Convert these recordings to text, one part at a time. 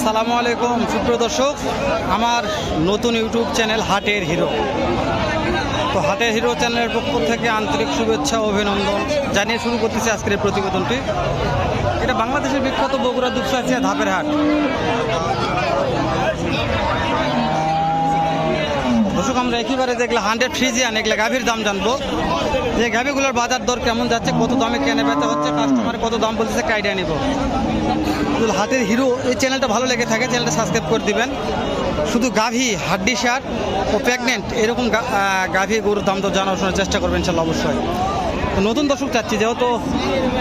আসসালামু আলাইকুম সুপ্রিয় দর্শক, আমার নতুন ইউটিউব চ্যানেল হাটের হিরো। তো হাটের হিরো চ্যানেলের পক্ষ থেকে আন্তরিক শুভেচ্ছা ও অভিনন্দন জানিয়ে শুরু করতেছি আজকের এই প্রতিবেদনটি। এটা বাংলাদেশের বিখ্যাত বগুড়া দুপচাচিয়া ধাপের হাট। দর্শক, আমরা একেবারে দেখলে 100 ফ্রিজিয়ান এগুলো গাভীর দাম জানবো, যে গাভীগুলোর বাজার দর কেমন যাচ্ছে, কত দামে কেনে বেচা হচ্ছে, কাস্টমার কত দাম বলতেছে, আইডিয়া নিব। হাটের হিরো এই চ্যানেলটা ভালো লেগে থাকে, চ্যানেলটা সাবস্ক্রাইব করে দিবেন। শুধু গাভী, হাড্ডি সার ও প্রেগনেন্ট এরকম গাভী গরুর দাম তো জানার শোনার চেষ্টা করবেন ইনশাল্লাহ অবশ্যই। তো নতুন দর্শক চাচ্ছি, যেহেতু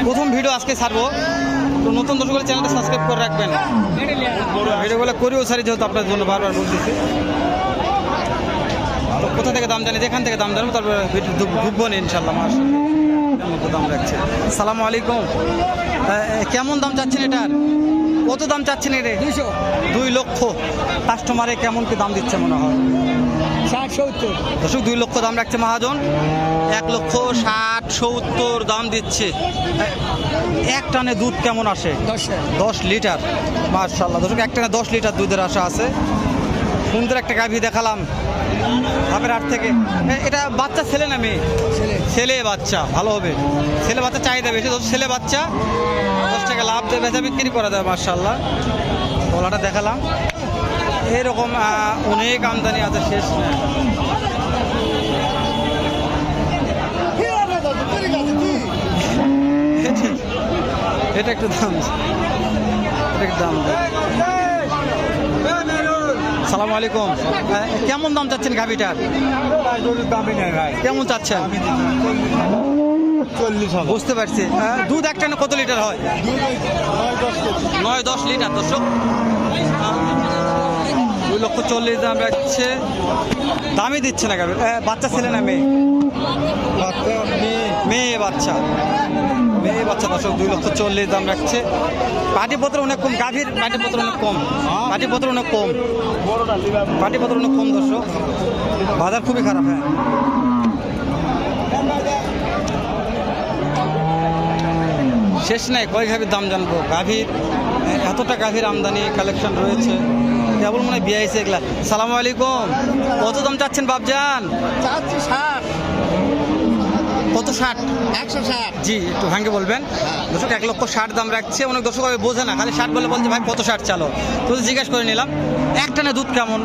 প্রথম ভিডিও আজকে ছাড়বো, তো নতুন দর্শকের চ্যানেলটা সাবস্ক্রাইব করে রাখবেন। ভিডিওগুলো করেও সারি, যেহেতু আপনার জন্য বারবার বলতেছি। তো কোথা থেকে দাম জানি, যেখান থেকে দাম জানবো, তারপরে ঢুকবো না ইনশাল্লাহ। আমার দাম রাখছে। আসসালামু আলাইকুম, কেমন দাম চাচ্ছেন এটার? কত দাম চাচ্ছেন এটা? 2 লক্ষ। কাস্টমারে কেমন কি দাম দিচ্ছে মনে হয়? 60-70। দর্শক, 2 লক্ষ দাম রাখছে মহাজন, 1,60,70 দাম দিচ্ছে। এক টানে দুধ কেমন আসে? 10 লিটার। মাশাআল্লাহ দর্শক, এক টানে 10 লিটার দুধের আশা আছে। সুন্দর একটা গাভী দেখালাম ধাপের হাট থেকে। এটা বাচ্চা ছেলে না মেয়ে? ছেলে বাচ্চা, ভালো হবে। ছেলে বাচ্চা চাহিদা বেশি, ছেলে বাচ্চা 10 টাকা লাভ দিয়ে বেচা বিক্রি করা যায়। মাশাআল্লাহ, গলাটা দেখালাম। এরকম অনেক আমদানি আছে, শেষ নেই। এটা একটু দাম, সালামু আলাইকুম, কেমন দাম চাচ্ছেন গাভীটার? কেমন চাচ্ছেন? 40। বুঝতে পারছি। দুধ একটা কত লিটার হয়? 9-10 লিটার। দর্শক, 2,40,000 দাম রাখছে। দামই দিচ্ছে না গাভীর। বাচ্চা ছেলে না মেয়ে? মেয়ে বাচ্চা, মেয়ে বাচ্চা। দর্শক, 2,40,000 দাম রাখছে। পাটিপত্র অনেক কম গাভীর, পাটিপত্র অনেক কম, পাটিপত্র অনেক কম, পাটিপত্র অনেক কম। দর্শক, বাজার খুবই খারাপ। হ্যাঁ, শেষ নাই। কয় গাভীর দাম জানবো? গাভীর এতটা গাভীর আমদানি কালেকশন রয়েছে, কেবল মনে হয় বিয়াইছে এগুলা। সালামু আলাইকুম, কত দাম চাচ্ছেন বাপজান? কত? 60? 160। জি, একটু ভাঙ্গে বলবেন। দর্শক, 1,60,000 দাম রাখছে। অনেক দর্শক বোঝে না, খালি 60 বলে বলছে ভাই কত 60 চালো। তো জিজ্ঞেস করে নিলাম, এক টানে দুধ কেমন?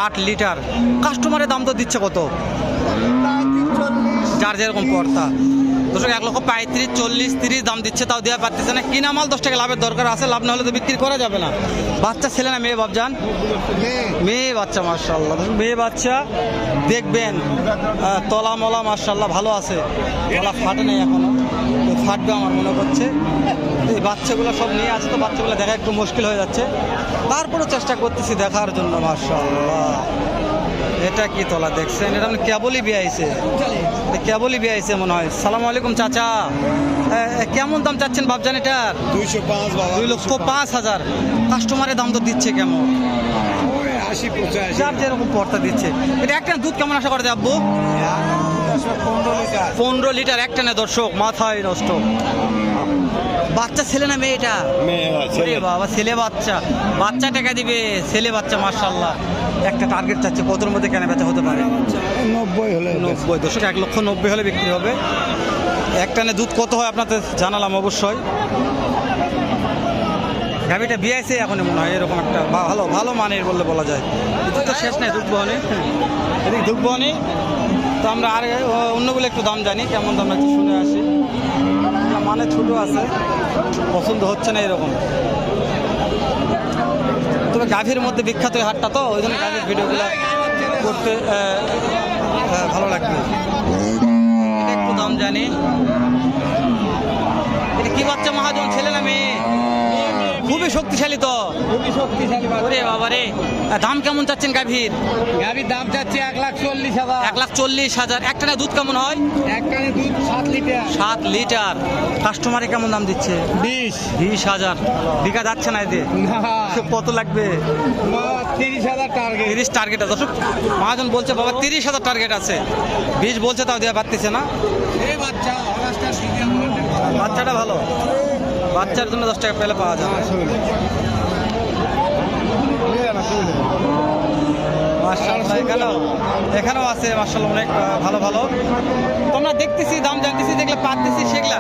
8 লিটার। কাস্টমারের দাম তো দিচ্ছে কত? যার যেরকম কর্তা। দর্শক, 1,35,000, 40, 30 দাম দিচ্ছে, তাও দেওয়া পারতেছে না। কিনা মাল 10 টাকা লাভের দরকার আছে, লাভ না হলে তো বিক্রি করা যাবে না। বাচ্চা ছেলে না মেয়ে বাপজান? মেয়ে বাচ্চা। মাশাআল্লাহ, মেয়ে বাচ্চা। দেখবেন তলা মলা মাশাআল্লাহ ভালো আছে, তলা ফাটে নেই এখনো, ফাটবে আমার মনে করছে। এই বাচ্চাগুলো সব নিয়ে আসে, তো বাচ্চাগুলো দেখা একটু মুশকিল হয়ে যাচ্ছে, তারপরেও চেষ্টা করতেছি দেখার জন্য। মাশাআল্লাহ, এটা কি তলা দেখছেন? এটা মানে কেবলই বিয়াইছে, কেবলই বিয়াইছে মনে হয়। সালামু আলাইকুম চাচা, কেমন দাম চাচ্ছেন বাপজান এটার? 2,05,000। কাস্টমারের দাম তো দিচ্ছে কেমন? 80-85। যার যেরকম পর্তা দিচ্ছে। এটা একটা দুধ কেমন আশা করে আব্বু? 15 লিটার এক টানে। দর্শক, মাথায় নষ্ট। বাচ্চা ছেলে না মেয়ে এটা? বাবা, ছেলে বাচ্চা। বাচ্চা টাকা দিবে, ছেলে বাচ্চা। মাশাআল্লাহ, একটা টার্গেট চাচ্ছে, কতর মধ্যে কেনা বেচা হতে পারে? 90 হলে। 90। দর্শক, 1,90,000 হলে বিক্রি হবে। এক টানে দুধ কত হয় আপনাদের জানালাম অবশ্যই। গাভীটা বিয়াইছে এখন মনে হয়, এরকম একটা ভালো ভালো মানের বললে বলা যায়। দুধ তো শেষ নেই, দুধ বহনে, এদিকে দুধ বহনে। তো আমরা আর অন্যগুলো একটু দাম জানি, কেমন দাম একটু শুনে আসি। মানে ছোটো আছে, পছন্দ হচ্ছে না এরকম। তবে গাভীর মধ্যে বিখ্যাত হাটটা, তো ওই জন্য গাভীর ভিডিওগুলো করতে ভালো লাগবে। এটা একটু দাম জানি। এটা কি বাচ্চা মহাজন, ছেলে না মেয়ে? খুবই শক্তিশালী তো, খুবই শক্তিশালী। ওরে বাবা রে। দাম কেমন চাচ্ছেন গাভীর? গাভীর দাম চাচ্ছি 1,40,000। 1,40,000। এক টানে দুধ কেমন হয়? এক টানে দুধ 7 লিটার। 7 লিটার। কাস্টমারে কেমন দাম দিচ্ছে? 20,000। বিঘা যাচ্ছে না এতে? কত লাগবে? 30,000 টার্গেট। 30 টার্গেট আছে। দর্শক, মহাজন বলছে বাবা 30,000 টার্গেট আছে, 20 বলছে, তাও দেওয়া পারতেছে না। বাচ্চাটা ভালো, বাচ্চার জন্য 10 টাকা পেলে পাওয়া যাবে। এখানেও আছে মাশাআল্লাহ অনেক ভালো ভালো। তোমরা দেখতেছি দাম জানতেছি যেগুলো পাচ্ছি সেগুলা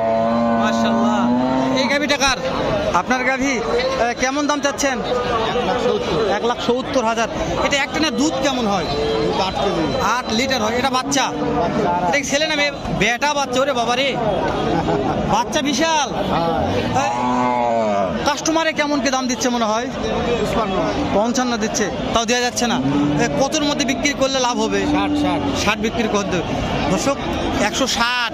মাশাআল্লাহ। এই গাভী টাকার আপনার গাভী কেমন দাম চাচ্ছেন? 1,70,000। এটা একটা না দুধ কেমন হয়? 8 লিটার হয়। এটা বাচ্চা, এটা কি ছেলে না মেয়ে? বেটা বাচ্চা। ওরে বাবা রে, বাচ্চা বিশাল। কাস্টমারে কেমন কি দাম দিচ্ছে মনে হয়? 55 দিচ্ছে, তাও দেওয়া যাচ্ছে না। কতর মধ্যে বিক্রি করলে লাভ হবে? 60 বিক্রি করতে। দর্শক 160।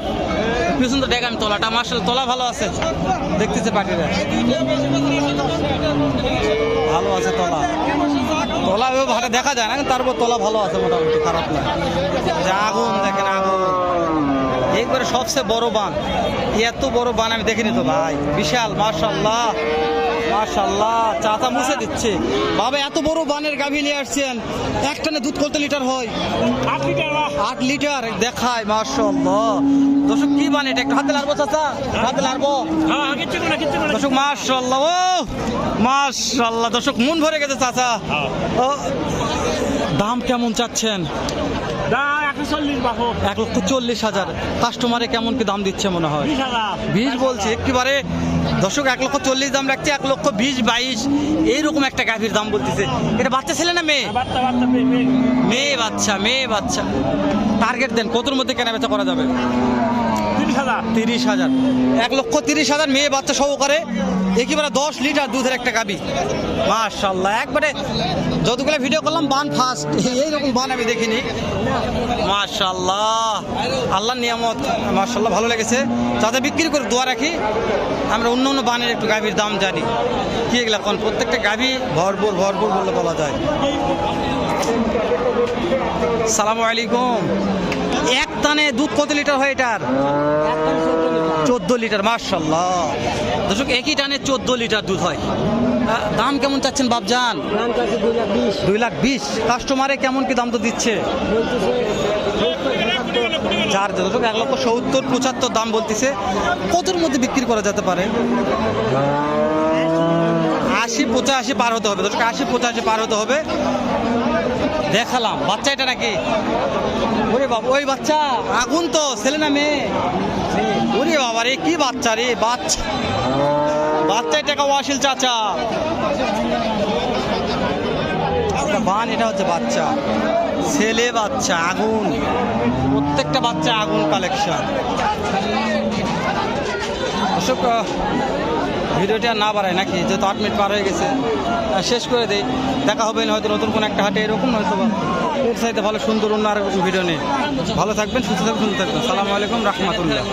পিছন তো দেখ আমি তলাটা মার্শাল তলা ভালো আছে দেখতেছে পাটিরা, ভালো আছে তলা। তলা ভাটা দেখা যায় না, তারপর তলা ভালো আছে মোটামুটি, খারাপ না। যে আগুন দেখেন আগুন, একবারে সবচেয়ে বড় বান। এত বড় বান আমি দেখিনি তো ভাই, বিশাল মাশাআল্লাহ মাশাআল্লাহ। চাচা মুছে দিচ্ছে। বাবা এত বড় বানের গাভী নিয়ে আসছেন, একটানে দুধ কত লিটার হয়? 8 লিটার দেখায় মাশাআল্লাহ। দর্শক কি বান এটা? একটু হাতে লারবো চাচা, হাতে লারবো দর্শক। মাশাআল্লাহ ও মাশাআল্লাহ দর্শক, মন ভরে গেছে চাচা। ও দাম কেমন চাচ্ছেন? 1,40,000। কাস্টমারে কেমন কি দাম দিচ্ছে মনে হয়? 20 বলছে একেবারে। দর্শক 1,40,000 দাম রাখছে, 1,20,000 22 এইরকম একটা গাভীর দাম বলতেছে। এটা বাচ্চা ছেলে না মেয়ে? মেয়ে বাচ্চা, মেয়ে বাচ্চা। টার্গেট দেন কতর মধ্যে কেনা বেচা করা যাবে? 30,000। 1,30,000 মেয়ে বাচ্চা সহকারে একেবারে 10 লিটার দুধের একটা গাভী মাশাআল্লাহ। একবারে যতগুলো ভিডিও করলাম বান ফার্স্ট, এইরকম বান আমি দেখিনি মাশাআল্লাহ। আল্লাহর নিয়ামত মাশাআল্লাহ, ভালো লেগেছে। যাতে বিক্রি করে দোয়া রাখি। আমরা অন্য অন্য বানের একটু গাভীর দাম জানি কি এগুলা, কোন প্রত্যেকটা গাভী ভরপুর ভরপুর বলে বলা যায়। সালামু আলাইকুম। এক টানে দুধ কত লিটার হয় এটার? 14 লিটার মাশাআল্লাহ। দর্শক একই টানে 14 লিটার দুধ হয়। দাম কেমন চাচ্ছেন বাপজান? 2,20,000। কাস্টমারে কেমন কি দাম তো দিচ্ছে? চার দর্শক 1,70,000 75 দাম বলতেছে। কতর মধ্যে বিক্রি করা যেতে পারে? 80-85 পার হতে হবে দর্শক, 80-85 পার হতে হবে। দেখালাম বাচ্চা এটা নাকি? ওরে বাবা, ওই বাচ্চা আগুন তো, ছেলে না মেয়ে? ওরে বাবা রে, কি বাচ্চা রে, বাচ্চা বাচ্চায় টাকা ওয়াসিল চাচা। বান এটা হচ্ছে বাচ্চা, ছেলে বাচ্চা আগুন, প্রত্যেকটা বাচ্চা আগুন কালেকশন। অশোক ভিডিওটি আর না বাড়ায় নাকি, যেহেতু 8 মিনিট পার হয়ে গেছে, শেষ করে দেই। দেখা হবে না হয়তো নতুন কোনো একটা হাটে এরকম, হয়তো বা এর সাথে ভালো সুন্দর অন্য আর ভিডিও নেই। ভালো থাকবেন, সুস্থ থাকবেন, সুন্দর থাকবেন। সালামু আলাইকুম রহমতুল্লাহ।